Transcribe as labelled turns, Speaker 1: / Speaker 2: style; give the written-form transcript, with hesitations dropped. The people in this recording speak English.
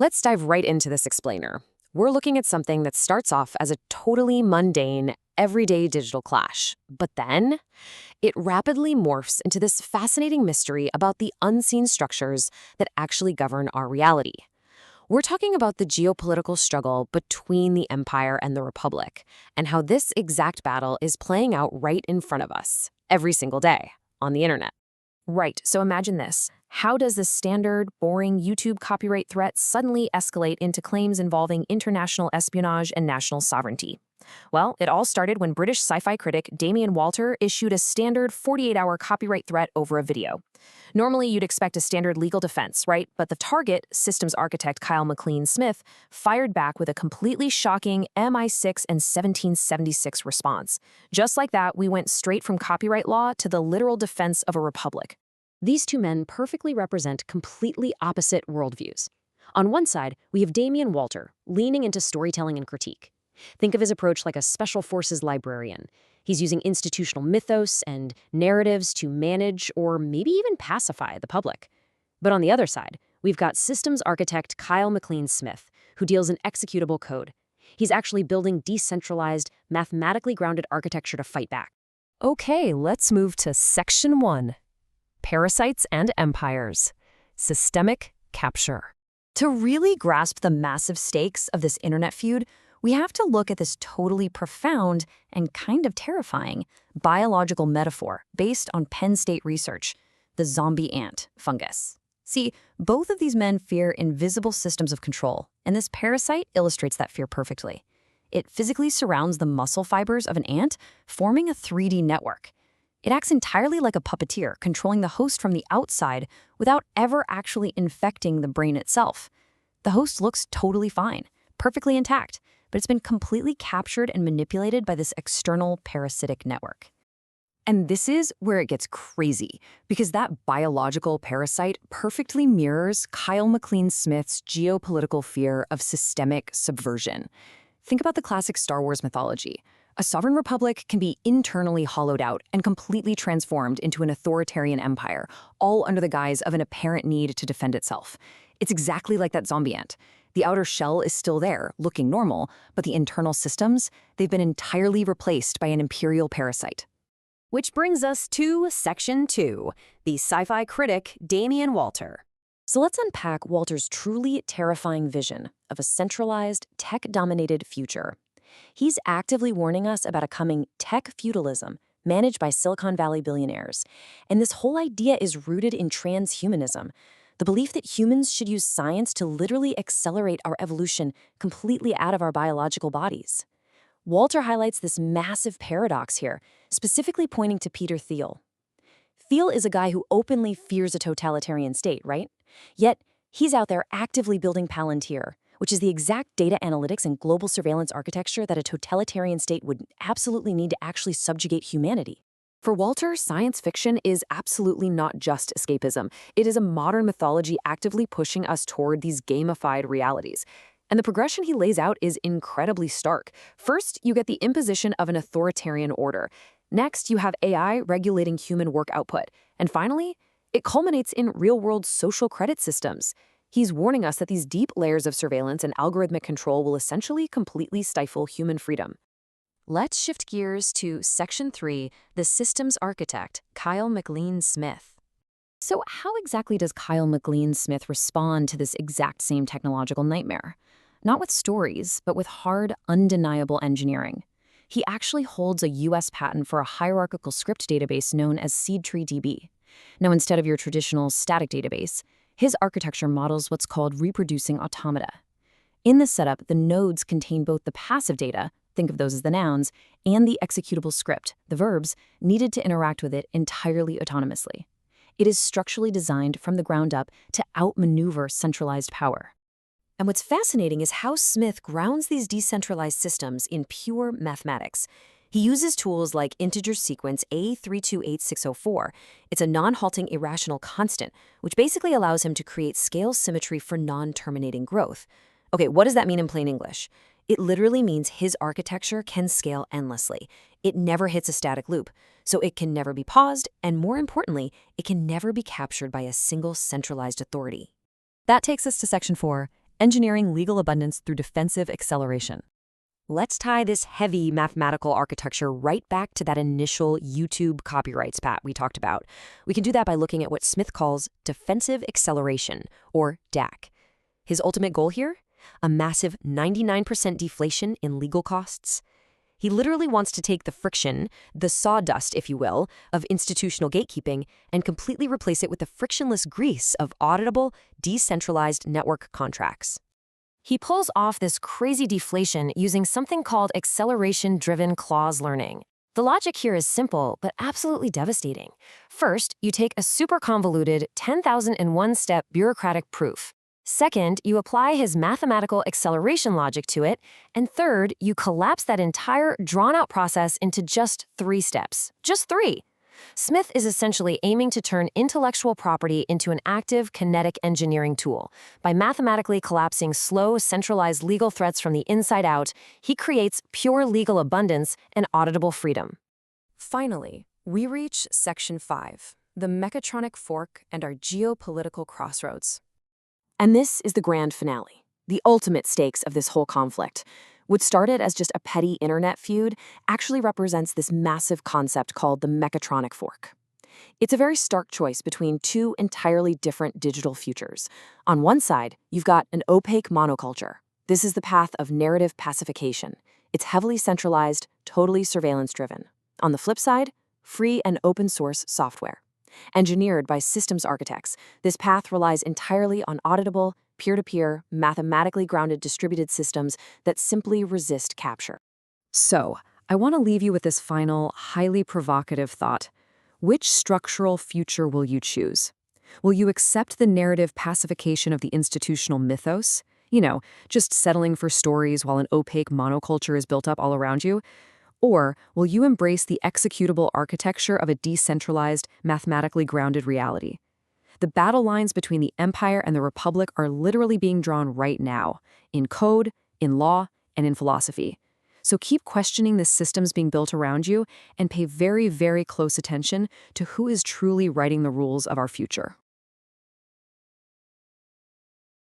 Speaker 1: Let's dive right into this explainer. We're looking at something that starts off as a totally mundane, everyday digital clash. But then, it rapidly morphs into this fascinating mystery about the unseen structures that actually govern our reality. We're talking about the geopolitical struggle between the empire and the republic, and how this exact battle is playing out right in front of us, every single day, on the internet. Right, so imagine this. How does this standard, boring YouTube copyright threat suddenly escalate into claims involving international espionage and national sovereignty? Well, it all started when British sci-fi critic Damien Walter issued a standard 48-hour copyright threat over a video. Normally, you'd expect a standard legal defense, right? But the target, systems architect Kyle McLean Smith, fired back with a completely shocking MI6 and 1776 response. Just like that, we went straight from copyright law to the literal defense of a republic. These two men perfectly represent completely opposite worldviews. On one side, we have Damien Walter, leaning into storytelling and critique. Think of his approach like a special forces librarian. He's using institutional mythos and narratives to manage or maybe even pacify the public. But on the other side, we've got systems architect Kyle McLean Smith, who deals in executable code. He's actually building decentralized, mathematically grounded architecture to fight back. Okay, let's move to Section 1. Parasites and Empires. Systemic Capture. To really grasp the massive stakes of this internet feud, we have to look at this totally profound and kind of terrifying biological metaphor based on Penn State research, the zombie ant fungus. See, both of these men fear invisible systems of control, and this parasite illustrates that fear perfectly. It physically surrounds the muscle fibers of an ant, forming a 3D network. It acts entirely like a puppeteer, controlling the host from the outside without ever actually infecting the brain itself. The host looks totally fine, perfectly intact, but it's been completely captured and manipulated by this external parasitic network. And this is where it gets crazy, because that biological parasite perfectly mirrors Kyle McLean Smith's geopolitical fear of systemic subversion. Think about the classic Star Wars mythology. A sovereign republic can be internally hollowed out and completely transformed into an authoritarian empire, all under the guise of an apparent need to defend itself. It's exactly like that zombie ant. The outer shell is still there, looking normal, but the internal systems, they've been entirely replaced by an imperial parasite. Which brings us to Section 2, the sci-fi critic Damien Walter. So let's unpack Walter's truly terrifying vision of a centralized, tech-dominated future. He's actively warning us about a coming tech feudalism managed by Silicon Valley billionaires. And this whole idea is rooted in transhumanism, the belief that humans should use science to literally accelerate our evolution completely out of our biological bodies. Walter highlights this massive paradox here, specifically pointing to Peter Thiel. Thiel is a guy who openly fears a totalitarian state, right? Yet, he's out there actively building Palantir, which is the exact data analytics and global surveillance architecture that a totalitarian state would absolutely need to actually subjugate humanity. For Walter, science fiction is absolutely not just escapism. It is a modern mythology actively pushing us toward these gamified realities. And the progression he lays out is incredibly stark. First, you get the imposition of an authoritarian order. Next, you have AI regulating human work output. And finally, it culminates in real-world social credit systems. He's warning us that these deep layers of surveillance and algorithmic control will essentially completely stifle human freedom. Let's shift gears to Section 3, the systems architect, Kyle McLean Smith. So how exactly does Kyle McLean Smith respond to this exact same technological nightmare? Not with stories, but with hard, undeniable engineering. He actually holds a US patent for a hierarchical script database known as SeedTreeDB. Now, instead of your traditional static database, his architecture models what's called reproducing automata. In this setup, the nodes contain both the passive data, think of those as the nouns, and the executable script, the verbs, needed to interact with it entirely autonomously. It is structurally designed from the ground up to outmaneuver centralized power. And what's fascinating is how Smith grounds these decentralized systems in pure mathematics. He uses tools like integer sequence A328604. It's a non-halting irrational constant, which basically allows him to create scale symmetry for non-terminating growth. Okay, what does that mean in plain English? It literally means his architecture can scale endlessly. It never hits a static loop, so it can never be paused, and more importantly, it can never be captured by a single centralized authority. That takes us to Section 4,
Speaker 2: engineering legal abundance through defensive acceleration.
Speaker 1: Let's tie this heavy mathematical architecture right back to that initial YouTube copyright spat we talked about. We can do that by looking at what Smith calls defensive acceleration, or DAC. His ultimate goal here? A massive 99% deflation in legal costs. He literally wants to take the friction, the sawdust, if you will, of institutional gatekeeping and completely replace it with the frictionless grease of auditable, decentralized network contracts. He pulls off this crazy deflation using something called acceleration-driven clause learning. The logic here is simple, but absolutely devastating. First, you take a super convoluted 10,001-step bureaucratic proof. Second, you apply his mathematical acceleration logic to it. And third, you collapse that entire drawn-out process into just 3 steps. Just 3. Smith is essentially aiming to turn intellectual property into an active, kinetic engineering tool. By mathematically collapsing slow, centralized legal threats from the inside out, he creates pure legal abundance and auditable freedom. Finally, we reach Section 5, the Mechatronic fork and our geopolitical crossroads. And this is the grand finale, the ultimate stakes of this whole conflict. What started as just a petty internet feud actually represents this massive concept called the Mechatronic fork. It's a very stark choice between 2 entirely different digital futures. On one side, you've got an opaque monoculture. This is the path of narrative pacification. It's heavily centralized, totally surveillance-driven. On the flip side, free and open-source software. Engineered by systems architects, this path relies entirely on auditable, peer-to-peer, mathematically grounded distributed systems that simply resist capture.
Speaker 2: So, I want to leave you with this final, highly provocative thought. Which structural future will you choose? Will you accept the narrative pacification of the institutional mythos? Just settling for stories while an opaque monoculture is built up all around you? Or will you embrace the executable architecture of a decentralized, mathematically grounded reality? The battle lines between the empire and the republic are literally being drawn right now, in code, in law, and in philosophy. So keep questioning the systems being built around you and pay very, very close attention to who is truly writing the rules of our future.